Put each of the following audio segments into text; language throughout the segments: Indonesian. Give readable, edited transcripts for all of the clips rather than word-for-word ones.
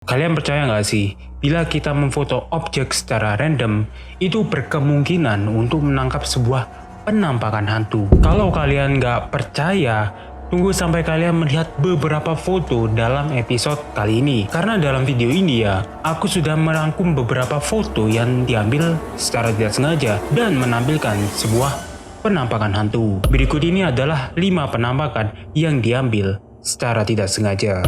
Kalian percaya nggak sih, bila kita memfoto objek secara random, itu berkemungkinan untuk menangkap sebuah penampakan hantu. Kalau kalian nggak percaya, tunggu sampai kalian melihat beberapa foto dalam episode kali ini. Karena dalam video ini ya, aku sudah merangkum beberapa foto yang diambil secara tidak sengaja dan menampilkan sebuah penampakan hantu. Berikut ini adalah 5 penampakan yang diambil secara tidak sengaja.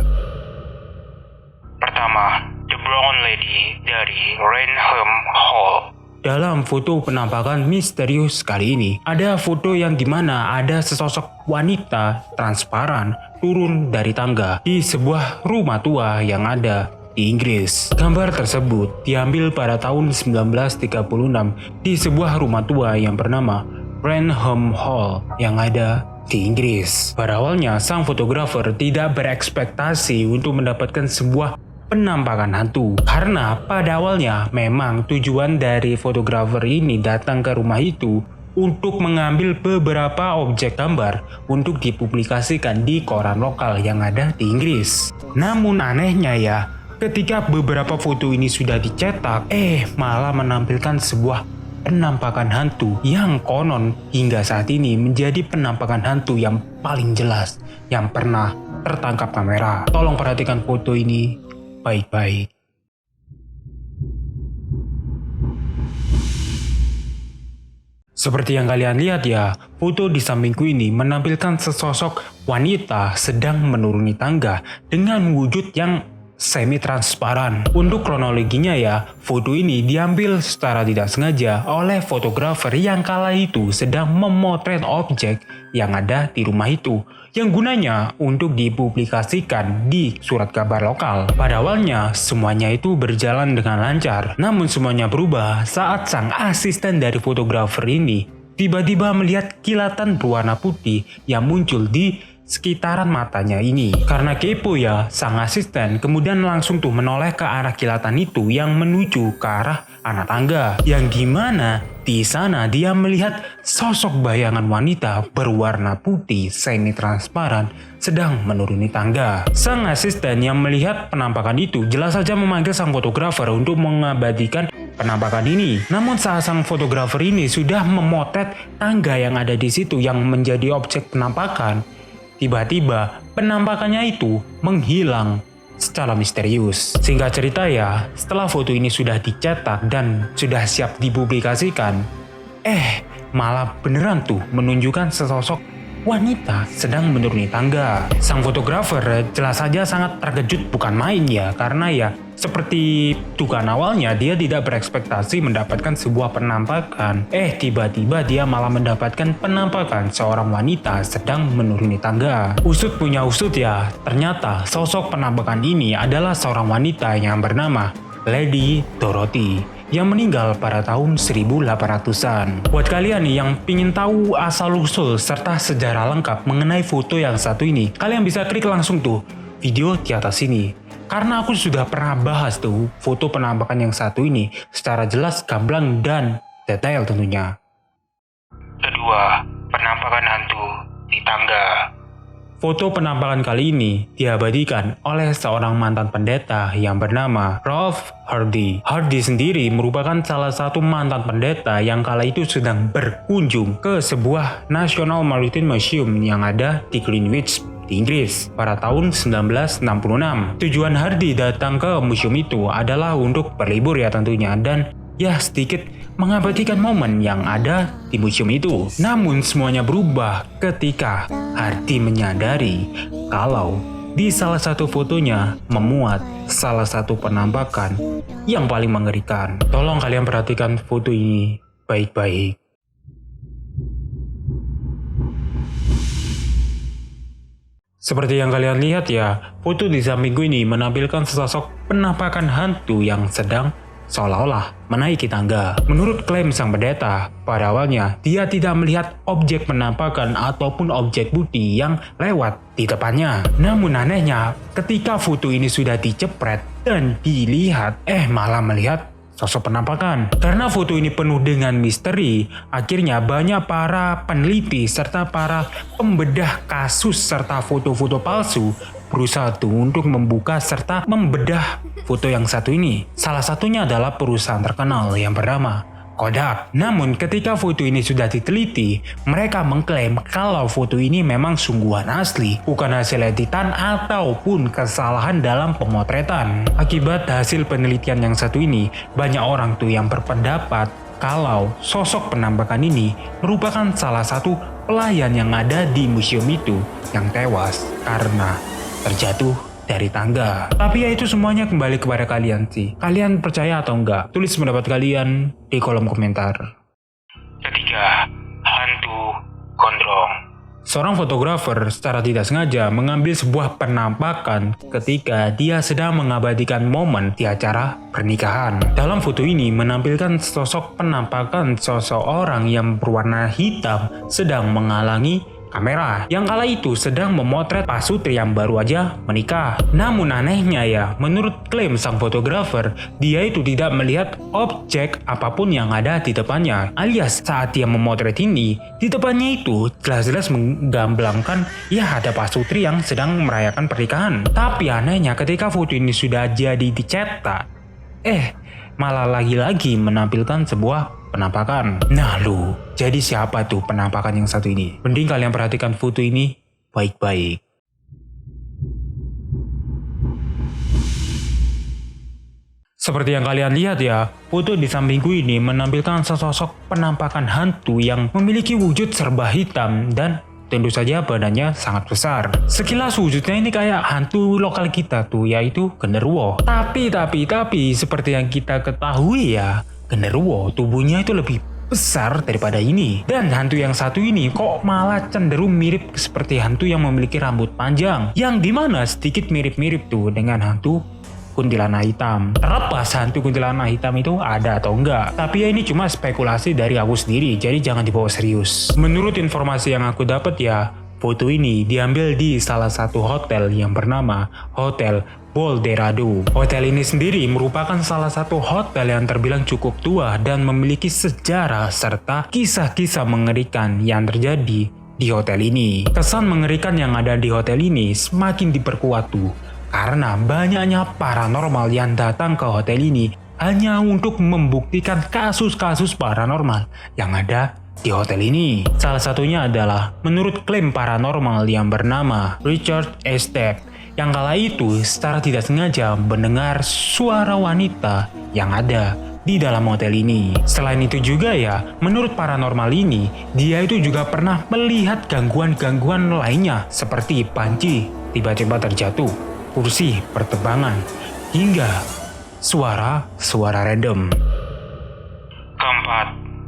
Pertama, The Brown Lady dari Rainham Hall. Dalam foto penampakan misterius kali ini, ada foto yang dimana ada sesosok wanita transparan turun dari tangga di sebuah rumah tua yang ada di Inggris. Gambar tersebut diambil pada tahun 1936 di sebuah rumah tua yang bernama Rainham Hall yang ada di Inggris. Pada awalnya, sang fotografer tidak berekspektasi untuk mendapatkan sebuah penampakan hantu. Karena pada awalnya memang tujuan dari fotografer ini datang ke rumah itu untuk mengambil beberapa objek gambar untuk dipublikasikan di koran lokal yang ada di Inggris. Namun anehnya ya, ketika beberapa foto ini sudah dicetak, malah menampilkan sebuah penampakan hantu yang konon hingga saat ini menjadi penampakan hantu yang paling jelas yang pernah tertangkap kamera. Tolong perhatikan foto ini baik-baik. Seperti yang kalian lihat ya, foto di sampingku ini menampilkan sesosok wanita sedang menuruni tangga dengan wujud yang semi-transparan. Untuk kronologinya ya, foto ini diambil secara tidak sengaja oleh fotografer yang kala itu sedang memotret objek yang ada di rumah itu, yang gunanya untuk dipublikasikan di surat kabar lokal. Pada awalnya, semuanya itu berjalan dengan lancar. Namun semuanya berubah saat sang asisten dari fotografer ini tiba-tiba melihat kilatan berwarna putih yang muncul di sekitaran matanya ini. Karena kepo ya, sang asisten kemudian langsung tuh menoleh ke arah kilatan itu yang menuju ke arah anak tangga. Yang dimana di sana dia melihat sosok bayangan wanita berwarna putih semi-transparan sedang menuruni tangga. Sang asisten yang melihat penampakan itu jelas saja memanggil sang fotografer untuk mengabadikan penampakan ini. Namun saat sang fotografer ini sudah memotret tangga yang ada di situ yang menjadi objek penampakan, tiba-tiba penampakannya itu menghilang secara misterius. Singkat cerita ya, setelah foto ini sudah dicetak dan sudah siap dipublikasikan, malah beneran tuh menunjukkan sesosok wanita sedang menuruni tangga. Sang fotografer jelas saja sangat terkejut bukan main ya, karena ya seperti dugaan awalnya dia tidak berekspektasi mendapatkan sebuah penampakan. Tiba-tiba dia malah mendapatkan penampakan seorang wanita sedang menuruni tangga. Usut punya usut ya, ternyata sosok penampakan ini adalah seorang wanita yang bernama Lady Dorothy yang meninggal pada tahun 1800-an. Buat kalian nih yang pingin tahu asal-usul serta sejarah lengkap mengenai foto yang satu ini, kalian bisa klik langsung tuh video di atas sini. Karena aku sudah pernah bahas tuh foto penampakan yang satu ini secara jelas, gamblang, dan detail tentunya. Kedua, penampakan hantu di tangga. Foto penampakan kali ini diabadikan oleh seorang mantan pendeta yang bernama Rolf Hardy. Hardy sendiri merupakan salah satu mantan pendeta yang kala itu sedang berkunjung ke sebuah National Maritime Museum yang ada di Greenwich, di Inggris pada tahun 1966. Tujuan Hardy datang ke museum itu adalah untuk berlibur ya tentunya, dan ya sedikit mengabadikan momen yang ada di museum itu. Namun semuanya berubah ketika Hardy menyadari kalau di salah satu fotonya memuat salah satu penampakan yang paling mengerikan. Tolong kalian perhatikan foto ini baik-baik. Seperti yang kalian lihat ya, foto di sampingku ini menampilkan sesosok penampakan hantu yang sedang seolah-olah menaiki tangga. Menurut klaim sang pendeta, pada awalnya dia tidak melihat objek penampakan ataupun objek putih yang lewat di depannya. Namun anehnya, ketika foto ini sudah dicepret dan dilihat, malah melihat sosok penampakan. Karena foto ini penuh dengan misteri, akhirnya banyak para peneliti serta para pembedah kasus serta foto-foto palsu berusaha untuk membuka serta membedah foto yang satu ini. Salah satunya adalah perusahaan terkenal yang bernama Kodak. Namun ketika foto ini sudah diteliti, mereka mengklaim kalau foto ini memang sungguhan asli, bukan hasil editan ataupun kesalahan dalam pemotretan. Akibat hasil penelitian yang satu ini, banyak orang yang berpendapat kalau sosok penampakan ini merupakan salah satu pelayan yang ada di museum itu yang tewas karena terjatuh dari tangga. Tapi ya itu semuanya kembali kepada kalian sih. Kalian percaya atau enggak? Tulis pendapat kalian di kolom komentar. Ketiga, hantu gondrong. Seorang fotografer secara tidak sengaja mengambil sebuah penampakan ketika dia sedang mengabadikan momen di acara pernikahan. Dalam foto ini menampilkan sosok penampakan seseorang yang berwarna hitam sedang menghalangi kamera yang kala itu sedang memotret pasutri yang baru aja menikah. Namun anehnya ya, menurut klaim sang fotografer, dia itu tidak melihat objek apapun yang ada di depannya. Alias saat dia memotret ini, di depannya itu jelas-jelas menggamblangkan ya ada pasutri yang sedang merayakan pernikahan. Tapi anehnya ketika foto ini sudah jadi dicetak, malah lagi-lagi menampilkan sebuah penampakan. Nah lu, jadi siapa tuh penampakan yang satu ini? Mending kalian perhatikan foto ini baik-baik. Seperti yang kalian lihat ya, foto di sampingku ini menampilkan sesosok penampakan hantu yang memiliki wujud serba hitam dan tentu saja badannya sangat besar. Sekilas wujudnya ini kayak hantu lokal kita tuh, yaitu genderuwo. Tapi seperti yang kita ketahui ya, genderuwo tubuhnya itu lebih besar daripada ini. Dan hantu yang satu ini kok malah cenderung mirip seperti hantu yang memiliki rambut panjang, yang dimana sedikit mirip-mirip tuh dengan hantu kuntilanak hitam. Terlepas hantu kuntilanak hitam itu ada atau enggak, tapi ya ini cuma spekulasi dari aku sendiri, jadi jangan dibawa serius. Menurut informasi yang aku dapat ya, foto ini diambil di salah satu hotel yang bernama Hotel Boldorado. Hotel ini sendiri merupakan salah satu hotel yang terbilang cukup tua dan memiliki sejarah serta kisah-kisah mengerikan yang terjadi di hotel ini. Kesan mengerikan yang ada di hotel ini semakin diperkuat tuh, karena banyaknya paranormal yang datang ke hotel ini hanya untuk membuktikan kasus-kasus paranormal yang ada di hotel ini. Salah satunya adalah menurut klaim paranormal yang bernama Richard Estep, yang kala itu secara tidak sengaja mendengar suara wanita yang ada di dalam hotel ini. Selain itu juga ya, menurut paranormal ini, dia itu juga pernah melihat gangguan-gangguan lainnya seperti panci tiba-tiba terjatuh, kursi bertebangan, hingga suara-suara random. Keempat,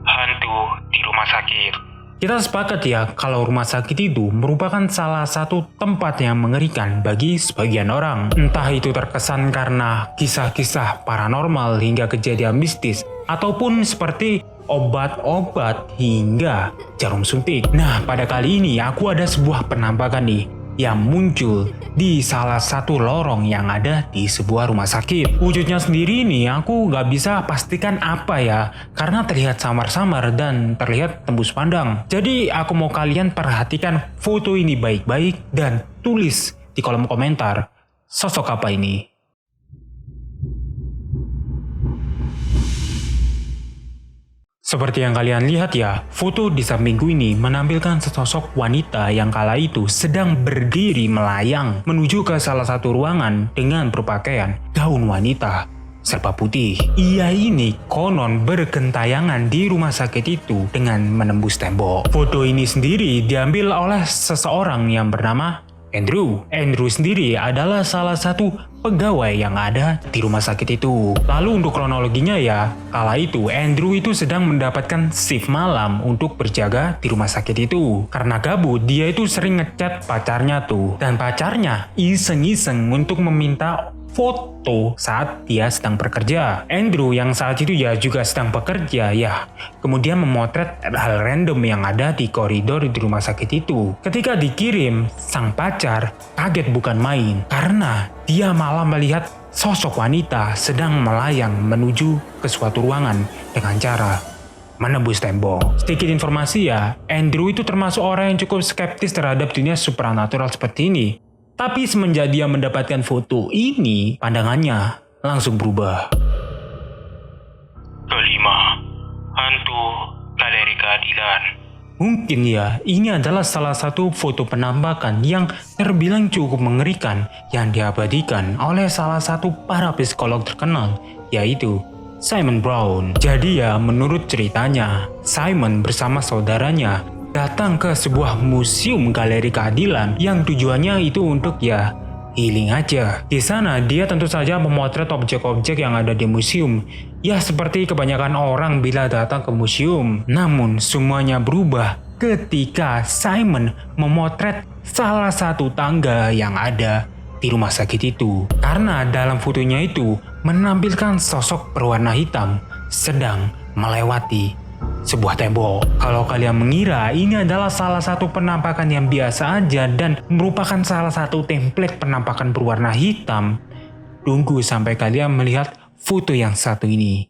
hantu di rumah sakit. Kita sepakat ya kalau rumah sakit itu merupakan salah satu tempat yang mengerikan bagi sebagian orang. Entah itu terkesan karena kisah-kisah paranormal hingga kejadian mistis, ataupun seperti obat-obat hingga jarum suntik. Nah, pada kali ini aku ada sebuah penampakan nih yang muncul di salah satu lorong yang ada di sebuah rumah sakit. Wujudnya sendiri ini aku gak bisa pastikan apa ya, karena terlihat samar-samar dan terlihat tembus pandang. Jadi aku mau kalian perhatikan foto ini baik-baik dan tulis di kolom komentar sosok apa ini. Seperti yang kalian lihat ya, foto di sampingku ini menampilkan sesosok wanita yang kala itu sedang berdiri melayang menuju ke salah satu ruangan dengan berpakaian gaun wanita serba putih. Ia ini konon bergentayangan di rumah sakit itu dengan menembus tembok. Foto ini sendiri diambil oleh seseorang yang bernama Andrew. Andrew sendiri adalah salah satu pegawai yang ada di rumah sakit itu. Lalu untuk kronologinya ya, kala itu Andrew itu sedang mendapatkan shift malam untuk berjaga di rumah sakit itu. Karena gabut, dia itu sering ngechat pacarnya tuh. Dan pacarnya iseng-iseng untuk meminta foto saat dia sedang bekerja. Andrew yang saat itu ya juga sedang bekerja ya, kemudian memotret hal random yang ada di koridor di rumah sakit itu. Ketika dikirim, sang pacar kaget bukan main karena dia malah melihat sosok wanita sedang melayang menuju ke suatu ruangan dengan cara menembus tembok. Sedikit informasi ya, Andrew itu termasuk orang yang cukup skeptis terhadap dunia supernatural seperti ini. Tapi semenjak dia mendapatkan foto ini, pandangannya langsung berubah. Kelima, hantu Galeri Keadilan. Mungkin ya, ini adalah salah satu foto penampakan yang terbilang cukup mengerikan yang diabadikan oleh salah satu para psikolog terkenal, yaitu Simon Brown. Jadi ya, menurut ceritanya, Simon bersama saudaranya datang ke sebuah museum Galeri Keadilan yang tujuannya itu untuk ya healing aja. Di sana dia tentu saja memotret objek-objek yang ada di museum. Ya seperti kebanyakan orang bila datang ke museum. Namun semuanya berubah ketika Simon memotret salah satu tangga yang ada di rumah sakit itu. Karena dalam fotonya itu menampilkan sosok berwarna hitam sedang melewati sebuah tembok. Kalau kalian mengira ini adalah salah satu penampakan yang biasa aja dan merupakan salah satu template penampakan berwarna hitam, tunggu sampai kalian melihat foto yang satu ini.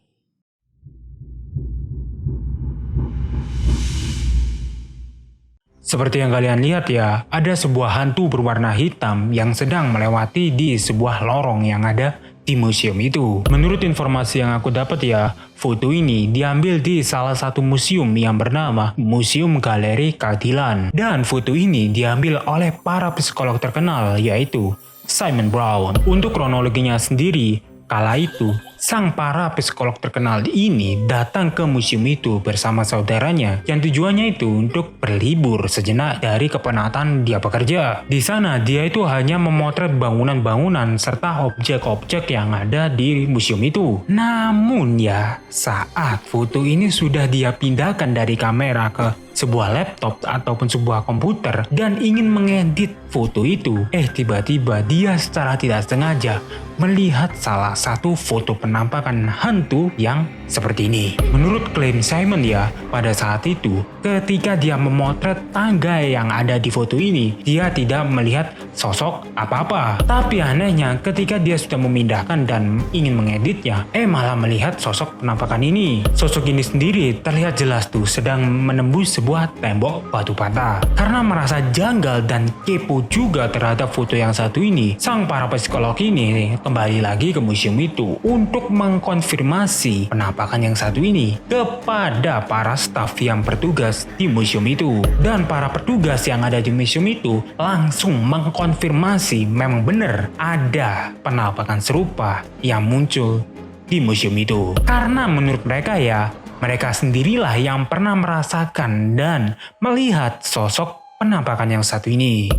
Seperti yang kalian lihat ya, ada sebuah hantu berwarna hitam yang sedang melewati di sebuah lorong yang ada di museum itu. Menurut informasi yang aku dapat ya, foto ini diambil di salah satu museum yang bernama Museum Galeri Keadilan. Dan foto ini diambil oleh para psikolog terkenal yaitu Simon Brown. Untuk kronologinya sendiri, kala itu sang para psikolog terkenal ini datang ke museum itu bersama saudaranya yang tujuannya itu untuk berlibur sejenak dari kepenatan dia bekerja. Di sana dia itu hanya memotret bangunan-bangunan serta objek-objek yang ada di museum itu. Namun ya, saat foto ini sudah dia pindahkan dari kamera ke sebuah laptop ataupun sebuah komputer dan ingin mengedit foto itu, tiba-tiba dia secara tidak sengaja melihat salah satu foto penampakan hantu yang seperti ini. Menurut klaim Simon ya, pada saat itu ketika dia memotret tangga yang ada di foto ini, dia tidak melihat sosok apa-apa. Tapi anehnya ketika dia sudah memindahkan dan ingin mengeditnya, malah melihat sosok penampakan ini. Sosok ini sendiri terlihat jelas tuh sedang menembus sebuah tembok batu bata. Karena merasa janggal dan kepo juga terhadap foto yang satu ini, sang para psikolog ini kembali lagi ke museum itu untuk mengkonfirmasi penampakan yang satu ini kepada para staf yang bertugas di museum itu. Dan para petugas yang ada di museum itu langsung mengkonfirmasi memang benar ada penampakan serupa yang muncul di museum itu. Karena menurut mereka ya, mereka sendirilah yang pernah merasakan dan melihat sosok penampakan yang satu ini.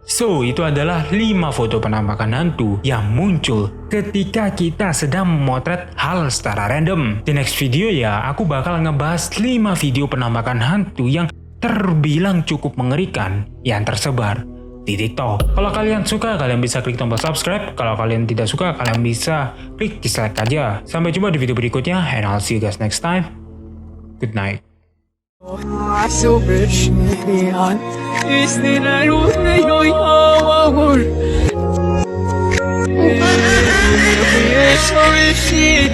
So, itu adalah 5 foto penampakan hantu yang muncul ketika kita sedang memotret hal secara random. Di next video ya, aku bakal ngebahas 5 video penampakan hantu yang terbilang cukup mengerikan yang tersebar di TikTok. Kalau kalian suka, kalian bisa klik tombol subscribe. Kalau kalian tidak suka, kalian bisa klik dislike aja. Sampai jumpa di video berikutnya, and I'll see you guys next time. Good night. Sorry, she